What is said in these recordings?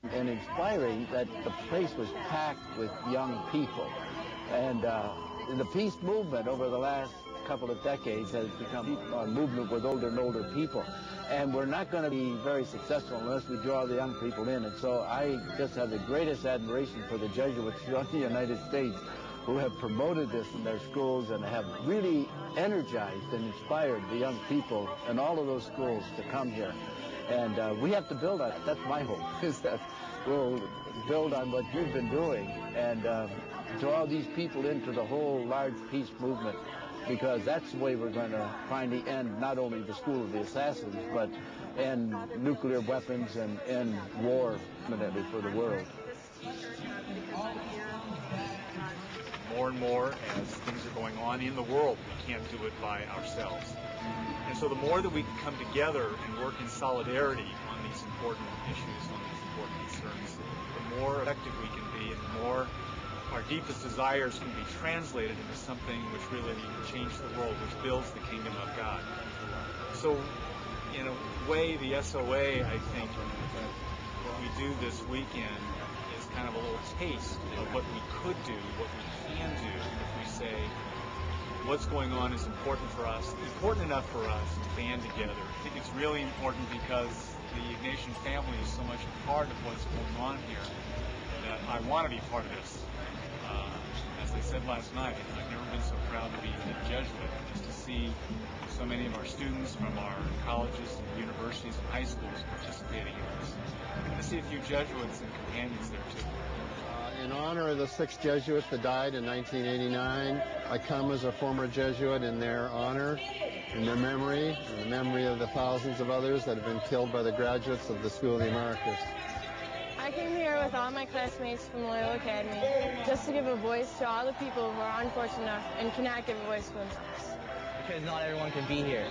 and inspiring that the place was packed with young people. And the peace movement over the last couple of decades has become a movement with older and older people. And we're not going to be very successful unless we draw the young people in. And so I just have the greatest admiration for the Jesuits throughout the United States who have promoted this in their schools and have really energized and inspired the young people in all of those schools to come here. And we have to build on it. That's my hope, is that we'll build on what you've been doing and draw these people into the whole large peace movement, because that's the way we're going to finally end not only the School of the Assassins, but end nuclear weapons and end war permanently for the world. More and more, as things are going on in the world, we can't do it by ourselves. And so the more that we can come together and work in solidarity on these important issues, on these important concerns, the more effective we can be, and the more our deepest desires can be translated into something which really changes the world, which builds the kingdom of God. So, in a way, the SOA, I think, what we do this weekend is kind of a little taste of what we could do, what we can do, if we say what's going on is important for us, important enough for us to band together. I think it's really important because the Ignatian family is so much a part of what's going on here that I want to be part of this. As I said last night, I've never been so proud to be a Jesuit, just to see so many of our students from our colleges and universities and high schools participating in this. And to see a few Jesuits and companions there too. In honor of the 6 Jesuits that died in 1989, I come as a former Jesuit in their honor, in their memory, in the memory of the thousands of others that have been killed by the graduates of the School of the Americas. I came here with all my classmates from Loyola Academy just to give a voice to all the people who are unfortunate enough and cannot give a voice to themselves. Because not everyone can be here.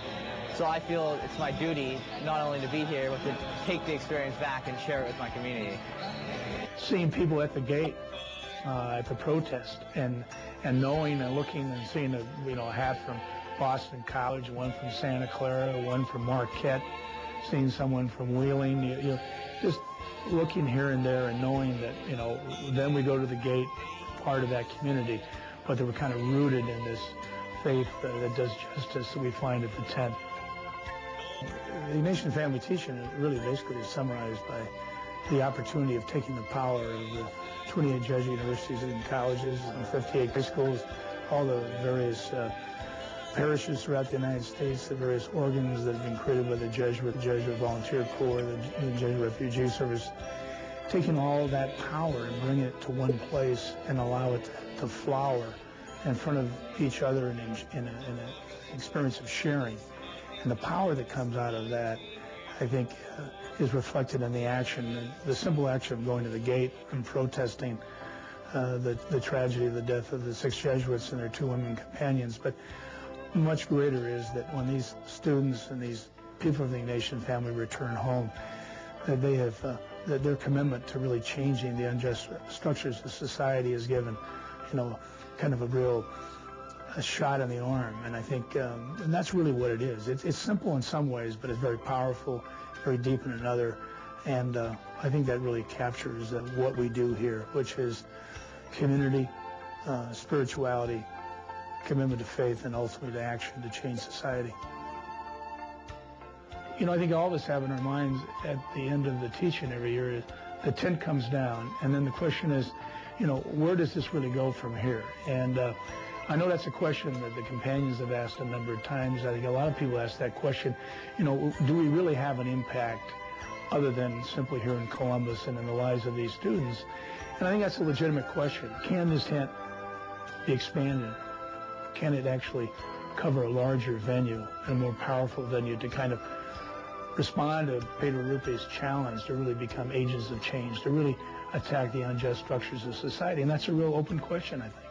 So I feel it's my duty not only to be here, but to take the experience back and share it with my community. Seeing people at the gate, at the protest, and knowing and looking and seeing a hat from Boston College, one from Santa Clara, one from Marquette, seeing someone from Wheeling, just looking here and there and knowing that, then we go to the gate, part of that community, but they were kind of rooted in this faith that does justice that we find at the tent. The Ignatian family teaching really basically is summarized by the opportunity of taking the power of the 28 Jesuit universities and colleges and 58 high schools, all the various parishes throughout the United States, the various organs that have been created by the Jesuit Volunteer Corps, the Jesuit Refugee Service, taking all that power and bringing it to one place and allow it to flower in front of each other in an experience of sharing. And the power that comes out of that, I think, is reflected in the action, the simple action of going to the gate and protesting the tragedy of the death of the 6 Jesuits and their 2 women companions. But much greater is that when these students and these people of the Ignatian family return home, that they have that their commitment to really changing the unjust structures of society has given, kind of a real shot in the arm. And I think and that's really what it is. It's simple in some ways, but it's very powerful, very deep in another. And I think that really captures what we do here, which is community, spirituality, commitment to faith, and ultimately to action to change society. I think all of us have in our minds at the end of the teaching every year is the tent comes down, and then the question is, where does this really go from here? And I know that's a question that the companions have asked a number of times. I think a lot of people ask that question, do we really have an impact other than simply here in Columbus and in the lives of these students? And I think that's a legitimate question. Can this tent be expanded? Can it actually cover a larger venue, a more powerful venue, to kind of respond to Pedro Rupe's challenge to really become agents of change, to really attack the unjust structures of society? And that's a real open question, I think.